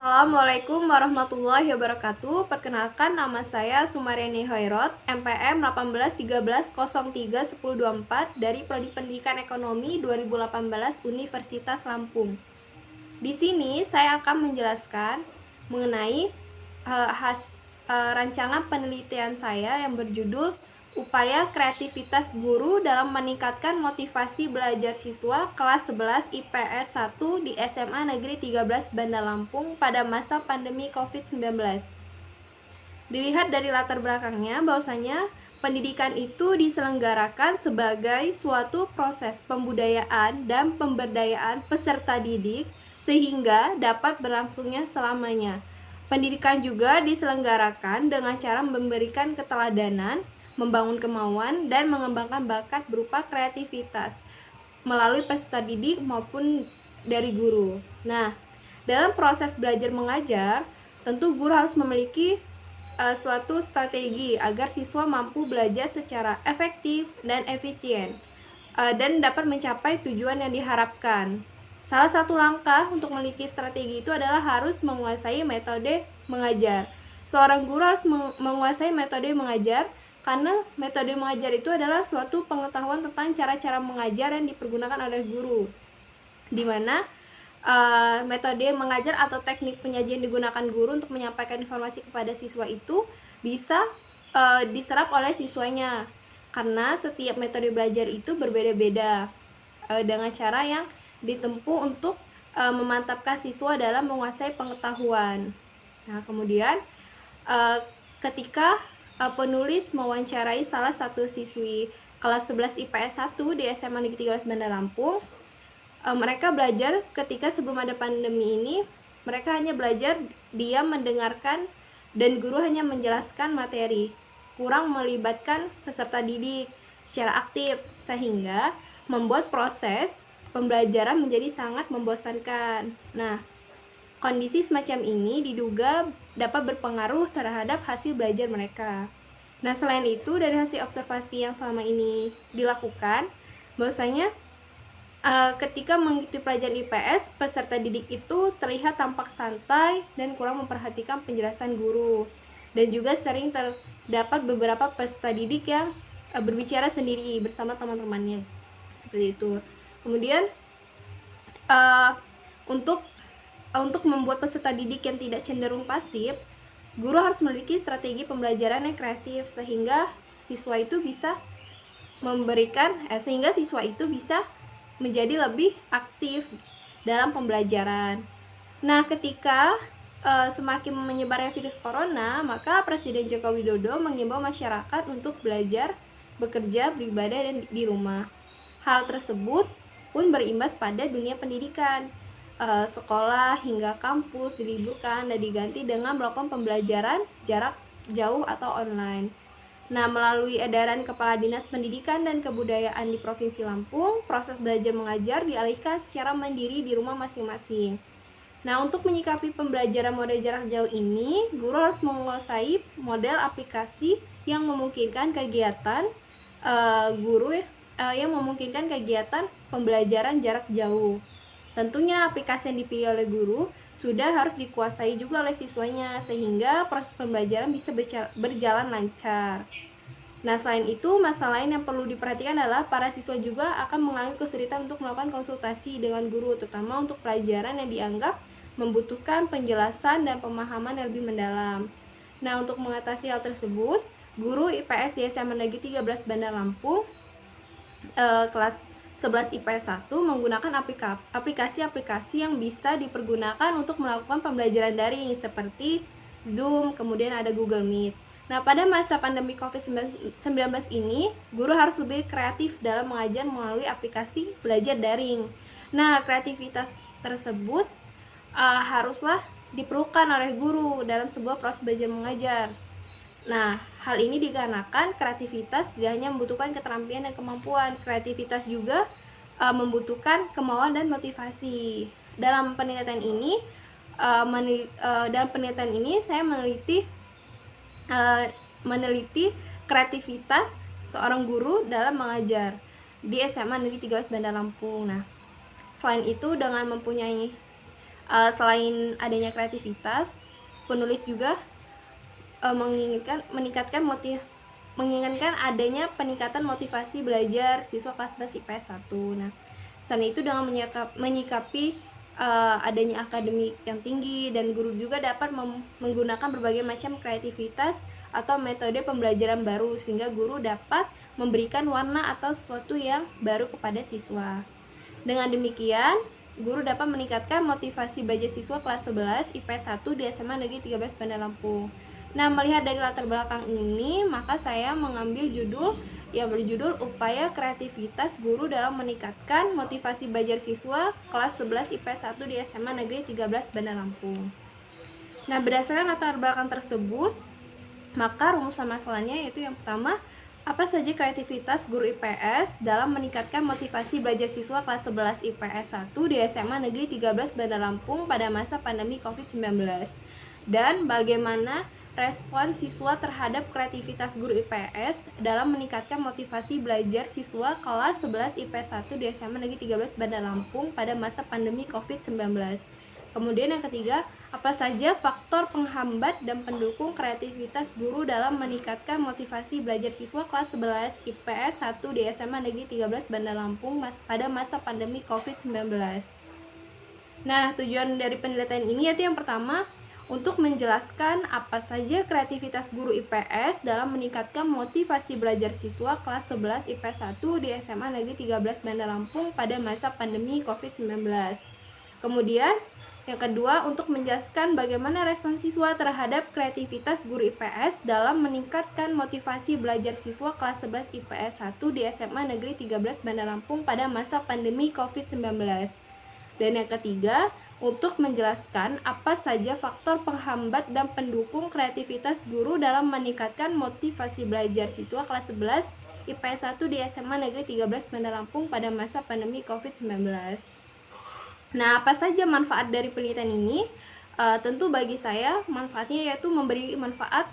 Assalamualaikum warahmatullahi wabarakatuh. Perkenalkan, nama saya Sumaryani Hoirot, MPM 1813031024 dari Prodi Pendidikan Ekonomi 2018 Universitas Lampung. Di sini saya akan menjelaskan mengenai rancangan penelitian saya yang berjudul Upaya Kreativitas Guru dalam Meningkatkan Motivasi Belajar Siswa kelas 11 IPS 1 di SMA Negeri 13 Bandar Lampung pada masa pandemi COVID-19. Dilihat dari latar belakangnya, bahwasanya pendidikan itu diselenggarakan sebagai suatu proses pembudayaan dan pemberdayaan peserta didik sehingga dapat berlangsungnya selamanya. Pendidikan juga diselenggarakan dengan cara memberikan keteladanan, membangun kemauan, dan mengembangkan bakat berupa kreativitas melalui peserta didik maupun dari guru. Nah, dalam proses belajar mengajar, tentu guru harus memiliki suatu strategi agar siswa mampu belajar secara efektif dan efisien dan dapat mencapai tujuan yang diharapkan. Salah satu langkah untuk memiliki strategi itu adalah harus menguasai metode mengajar. Seorang guru harus menguasai metode mengajar karena metode mengajar itu adalah suatu pengetahuan tentang cara-cara mengajar yang dipergunakan oleh guru, di mana metode mengajar atau teknik penyajian digunakan guru untuk menyampaikan informasi kepada siswa itu bisa diserap oleh siswanya, karena setiap metode belajar itu berbeda-beda dengan cara yang ditempuh untuk memantapkan siswa dalam menguasai pengetahuan. Nah, kemudian ketika penulis mewawancarai salah satu siswi kelas 11 IPS 1 di SMA Negeri 13 Bandar Lampung, mereka belajar ketika sebelum ada pandemi ini, mereka hanya belajar diam mendengarkan dan guru hanya menjelaskan materi, kurang melibatkan peserta didik secara aktif, sehingga membuat proses pembelajaran menjadi sangat membosankan. Nah, kondisi semacam ini diduga dapat berpengaruh terhadap hasil belajar mereka. Nah, selain itu, dari hasil observasi yang selama ini dilakukan, bahwasanya ketika mengikuti pelajaran IPS, peserta didik itu terlihat tampak santai dan kurang memperhatikan penjelasan guru. Dan juga sering terdapat beberapa peserta didik yang berbicara sendiri bersama teman-temannya. Seperti itu. Kemudian untuk membuat peserta didik yang tidak cenderung pasif, guru harus memiliki strategi pembelajaran yang kreatif sehingga siswa itu bisa menjadi lebih aktif dalam pembelajaran. Nah, ketika semakin menyebarnya virus corona, maka Presiden Joko Widodo mengimbau masyarakat untuk belajar, bekerja, beribadah dan di rumah. Hal tersebut pun berimbas pada dunia pendidikan. Sekolah hingga kampus diliburkan dan diganti dengan melakukan pembelajaran jarak jauh atau online. Nah, melalui edaran Kepala Dinas Pendidikan dan Kebudayaan di Provinsi Lampung, proses belajar mengajar dialihkan secara mandiri di rumah masing-masing. Nah, untuk menyikapi pembelajaran model jarak jauh ini, guru harus menguasai model aplikasi yang memungkinkan kegiatan pembelajaran jarak jauh. Tentunya aplikasi yang dipilih oleh guru sudah harus dikuasai juga oleh siswanya sehingga proses pembelajaran bisa berjalan lancar. Nah, selain itu, masalah lain yang perlu diperhatikan adalah para siswa juga akan mengalami kesulitan untuk melakukan konsultasi dengan guru, terutama untuk pelajaran yang dianggap membutuhkan penjelasan dan pemahaman yang lebih mendalam. Nah, untuk mengatasi hal tersebut, guru IPS di SMA Negeri 13 Bandar Lampung kelas 11 IPS 1 menggunakan aplikasi-aplikasi yang bisa dipergunakan untuk melakukan pembelajaran daring seperti Zoom, kemudian ada Google Meet. Nah, pada masa pandemi COVID-19 ini, guru harus lebih kreatif dalam mengajar melalui aplikasi belajar daring. Nah, kreativitas tersebut haruslah diperlukan oleh guru dalam sebuah proses belajar mengajar. Nah, hal ini dikarenakan kreativitas tidak hanya membutuhkan keterampilan dan kemampuan, kreativitas juga membutuhkan kemauan dan motivasi. Dalam penelitian ini, saya meneliti kreativitas seorang guru dalam mengajar di SMA Negeri 13 Bandar Lampung. Nah, selain itu, dengan mempunyai Selain adanya kreativitas, penulis juga menginginkan adanya peningkatan motivasi belajar siswa kelas 11 IPS 1. Nah, selain itu dengan menyikapi adanya akademik yang tinggi, dan guru juga dapat menggunakan berbagai macam kreativitas atau metode pembelajaran baru sehingga guru dapat memberikan warna atau sesuatu yang baru kepada siswa. Dengan demikian, guru dapat meningkatkan motivasi belajar siswa kelas 11 IPS 1 di SMA Negeri 13 Bandar Lampung. Nah, melihat dari latar belakang ini, maka saya mengambil judul yang berjudul Upaya Kreativitas Guru dalam Meningkatkan Motivasi Belajar Siswa Kelas 11 IPS 1 di SMA Negeri 13 Bandar Lampung. Nah, berdasarkan latar belakang tersebut, maka rumusan masalahnya yaitu yang pertama, apa saja kreativitas guru IPS dalam meningkatkan motivasi belajar siswa kelas 11 IPS 1 di SMA Negeri 13 Bandar Lampung pada masa pandemi COVID-19, dan bagaimana respon siswa terhadap kreativitas guru IPS dalam meningkatkan motivasi belajar siswa kelas 11 IPS 1 di SMA Negeri 13 Bandar Lampung pada masa pandemi COVID-19. Kemudian yang ketiga, apa saja faktor penghambat dan pendukung kreativitas guru dalam meningkatkan motivasi belajar siswa kelas 11 IPS 1 di SMA Negeri 13 Bandar Lampung pada masa pandemi COVID-19. Nah, tujuan dari penelitian ini yaitu yang pertama, untuk menjelaskan apa saja kreativitas guru IPS dalam meningkatkan motivasi belajar siswa kelas 11 IPS 1 di SMA Negeri 13 Bandar Lampung pada masa pandemi COVID-19. Kemudian, yang kedua, untuk menjelaskan bagaimana respon siswa terhadap kreativitas guru IPS dalam meningkatkan motivasi belajar siswa kelas 11 IPS 1 di SMA Negeri 13 Bandar Lampung pada masa pandemi COVID-19. Dan yang ketiga, untuk menjelaskan apa saja faktor penghambat dan pendukung kreativitas guru dalam meningkatkan motivasi belajar siswa kelas 11 IPS 1 di SMA Negeri 13 Bandar Lampung pada masa pandemi COVID-19. Nah, apa saja manfaat dari penelitian ini? Tentu bagi saya, manfaatnya yaitu memberi manfaat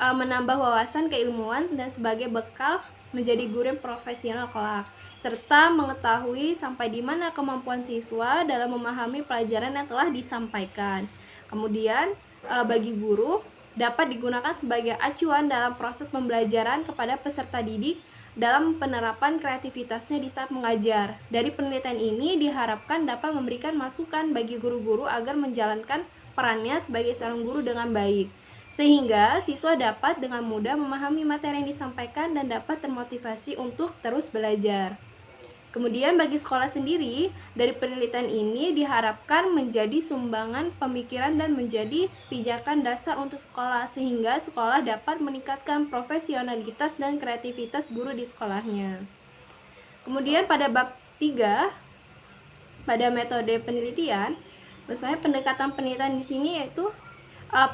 menambah wawasan keilmuan dan sebagai bekal menjadi guru yang profesional kelak, serta mengetahui sampai di mana kemampuan siswa dalam memahami pelajaran yang telah disampaikan. Kemudian, bagi guru dapat digunakan sebagai acuan dalam proses pembelajaran kepada peserta didik dalam penerapan kreativitasnya di saat mengajar. Dari penelitian ini diharapkan dapat memberikan masukan bagi guru-guru agar menjalankan perannya sebagai seorang guru dengan baik, sehingga siswa dapat dengan mudah memahami materi yang disampaikan dan dapat termotivasi untuk terus belajar. Kemudian bagi sekolah sendiri, dari penelitian ini diharapkan menjadi sumbangan pemikiran dan menjadi pijakan dasar untuk sekolah, sehingga sekolah dapat meningkatkan profesionalitas dan kreativitas guru di sekolahnya. Kemudian pada bab 3, pada metode penelitian, misalnya pendekatan penelitian di sini yaitu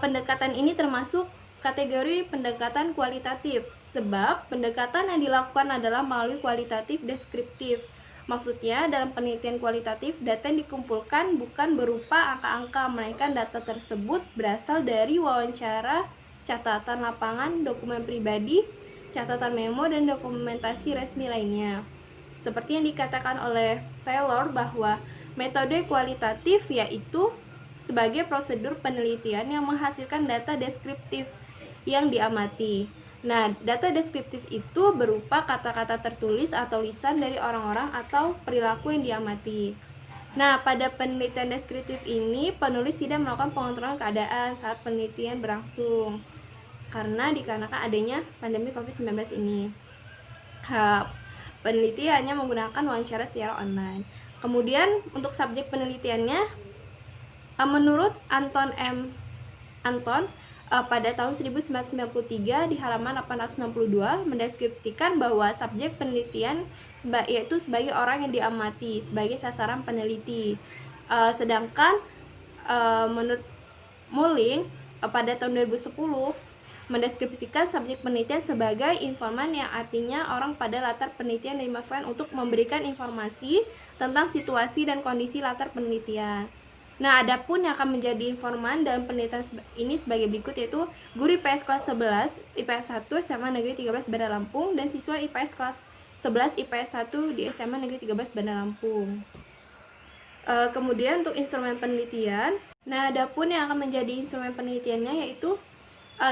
pendekatan ini termasuk kategori pendekatan kualitatif, sebab pendekatan yang dilakukan adalah melalui kualitatif deskriptif. Maksudnya, dalam penelitian kualitatif, data yang dikumpulkan bukan berupa angka-angka, melainkan data tersebut berasal dari wawancara, catatan lapangan, dokumen pribadi, catatan memo, dan dokumentasi resmi lainnya. Seperti yang dikatakan oleh Taylor bahwa metode kualitatif yaitu sebagai prosedur penelitian yang menghasilkan data deskriptif yang diamati. Nah, data deskriptif itu berupa kata-kata tertulis atau lisan dari orang-orang atau perilaku yang diamati. Nah, pada penelitian deskriptif ini, penulis tidak melakukan pengontrolan keadaan saat penelitian berlangsung dikarenakan adanya pandemi COVID-19 ini. Peneliti hanya menggunakan wawancara secara online. Kemudian, untuk subjek penelitiannya, menurut Anton M. Anton, pada tahun 1993 di halaman 862 mendeskripsikan bahwa subjek penelitian yaitu sebagai orang yang diamati sebagai sasaran peneliti. Sedangkan menurut Mulling pada tahun 2010 mendeskripsikan subjek penelitian sebagai informan, yang artinya orang pada latar penelitian yang dimanfaatkan untuk memberikan informasi tentang situasi dan kondisi latar penelitian. Nah, adapun yang akan menjadi informan dalam penelitian ini sebagai berikut, yaitu guru IPS kelas 11 IPS 1 SMA Negeri 13 Bandar Lampung dan siswa IPS kelas 11 IPS 1 di SMA Negeri 13 Bandar Lampung. Kemudian untuk instrumen penelitian, nah adapun yang akan menjadi instrumen penelitiannya yaitu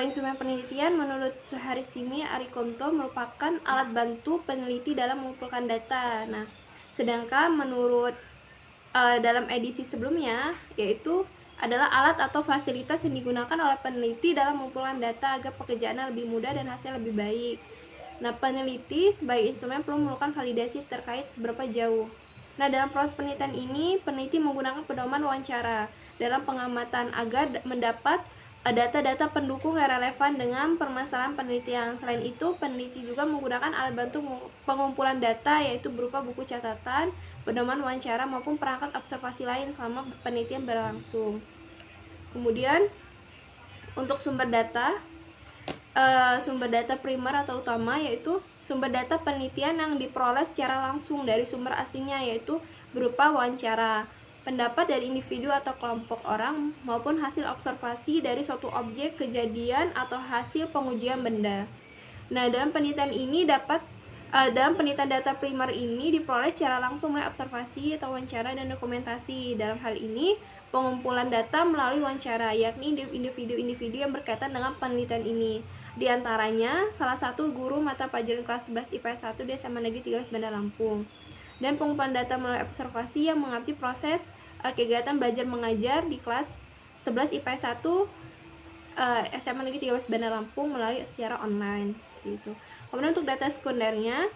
instrumen penelitian menurut Suharsini Arikonto merupakan alat bantu peneliti dalam mengumpulkan data. Nah, sedangkan menurut dalam edisi sebelumnya yaitu adalah alat atau fasilitas yang digunakan oleh peneliti dalam mengumpulkan data agar pekerjaannya lebih mudah dan hasil lebih baik. Nah, peneliti sebagai instrumen perlu melakukan validasi terkait seberapa jauh. Nah, dalam proses penelitian ini, peneliti menggunakan pedoman wawancara dalam pengamatan agar mendapat data-data pendukung yang relevan dengan permasalahan penelitian. Selain itu, peneliti juga menggunakan alat bantu pengumpulan data yaitu berupa buku catatan, pedoman wawancara maupun perangkat observasi lain selama penelitian berlangsung. Kemudian, untuk sumber data primer atau utama yaitu sumber data penelitian yang diperoleh secara langsung dari sumber aslinya yaitu berupa wawancara, pendapat dari individu atau kelompok orang maupun hasil observasi dari suatu objek, kejadian atau hasil pengujian benda. Nah, dalam penelitian data primer ini diperoleh secara langsung melalui observasi atau wawancara dan dokumentasi. Dalam hal ini, pengumpulan data melalui wawancara, yakni individu-individu yang berkaitan dengan penelitian ini. Di antaranya, salah satu guru mata pelajaran kelas 11 IPS 1 di SMA Negeri 13 Bandar Lampung. Dan pengumpulan data melalui observasi yang mengikuti proses kegiatan belajar mengajar di kelas 11 IPS 1 SMA Negeri 13 Bandar Lampung melalui secara online. Gitu. Kemudian untuk data sekundernya,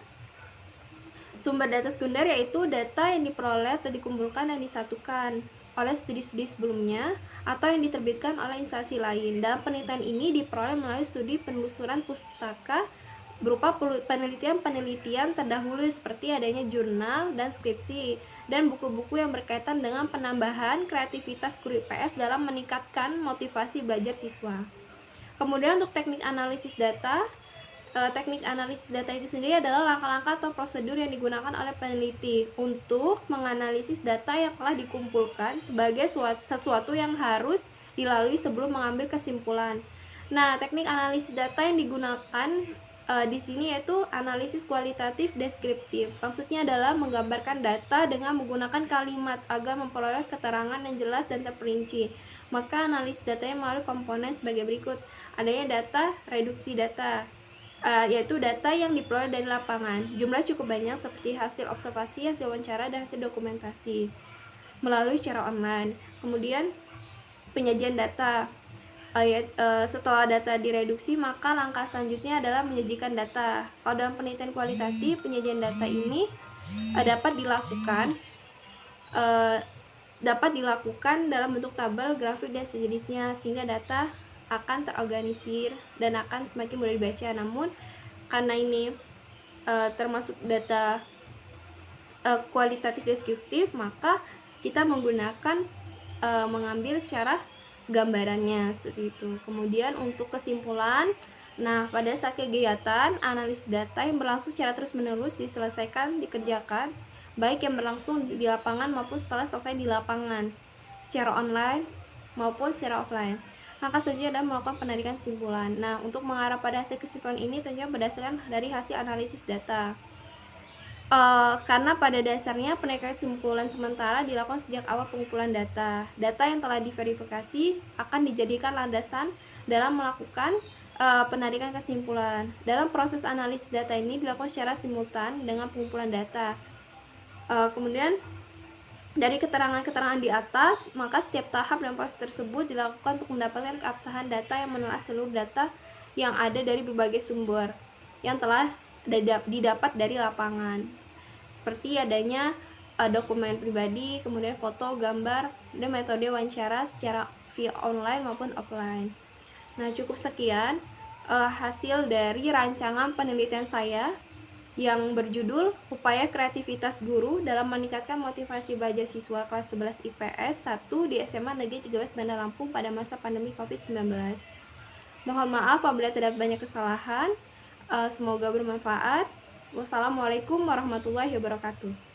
sumber data sekunder yaitu data yang diperoleh atau dikumpulkan dan disatukan oleh studi-studi sebelumnya atau yang diterbitkan oleh instansi lain. Dalam penelitian ini diperoleh melalui studi penelusuran pustaka berupa penelitian terdahulu seperti adanya jurnal dan skripsi dan buku-buku yang berkaitan dengan penambahan kreativitas guru IPS dalam meningkatkan motivasi belajar siswa. Kemudian untuk teknik analisis data itu sendiri adalah langkah-langkah atau prosedur yang digunakan oleh peneliti untuk menganalisis data yang telah dikumpulkan sebagai sesuatu yang harus dilalui sebelum mengambil kesimpulan. Nah, teknik analisis data yang digunakan di sini yaitu analisis kualitatif deskriptif. Maksudnya adalah menggambarkan data dengan menggunakan kalimat agar memperoleh keterangan yang jelas dan terperinci. Maka analisis datanya melalui komponen sebagai berikut. Adanya data, reduksi data, yaitu data yang diperoleh dari lapangan. Jumlah cukup banyak seperti hasil observasi, hasil wawancara, dan hasil dokumentasi melalui secara online. Kemudian penyajian data. Setelah data direduksi, maka langkah selanjutnya adalah menyajikan data. Kalau dalam penelitian kualitatif, penyajian data ini dapat dilakukan dalam bentuk tabel, grafik, dan sejenisnya sehingga data akan terorganisir dan akan semakin mudah dibaca. Namun karena ini termasuk data kualitatif deskriptif, maka kita menggunakan mengambil secara gambarannya seperti itu. Kemudian untuk kesimpulan, nah pada saat kegiatan analisis data yang berlangsung secara terus-menerus dikerjakan baik yang berlangsung di lapangan maupun setelah selesai di lapangan secara online maupun secara offline. Langkah selanjutnya adalah melakukan penarikan kesimpulan. Nah, untuk mengarah pada hasil kesimpulan ini tentunya berdasarkan dari hasil analisis data. Karena pada dasarnya penarikan kesimpulan sementara dilakukan sejak awal pengumpulan data. Data yang telah diverifikasi akan dijadikan landasan dalam melakukan penarikan kesimpulan. Dalam proses analisis data ini dilakukan secara simultan dengan pengumpulan data. Kemudian dari keterangan-keterangan di atas, maka setiap tahap dalam proses tersebut dilakukan untuk mendapatkan keabsahan data yang menelaah seluruh data yang ada dari berbagai sumber yang telah didapat dari lapangan. Seperti adanya dokumen pribadi, kemudian foto, gambar, dan metode wawancara secara via online maupun offline. Nah, cukup sekian hasil dari rancangan penelitian saya yang berjudul Upaya Kreativitas Guru dalam Meningkatkan Motivasi Belajar Siswa kelas 11 IPS 1 di SMA Negeri 13 Bandar Lampung pada masa pandemi COVID-19. Mohon maaf apabila terdapat banyak kesalahan. Semoga bermanfaat. Wassalamualaikum warahmatullahi wabarakatuh.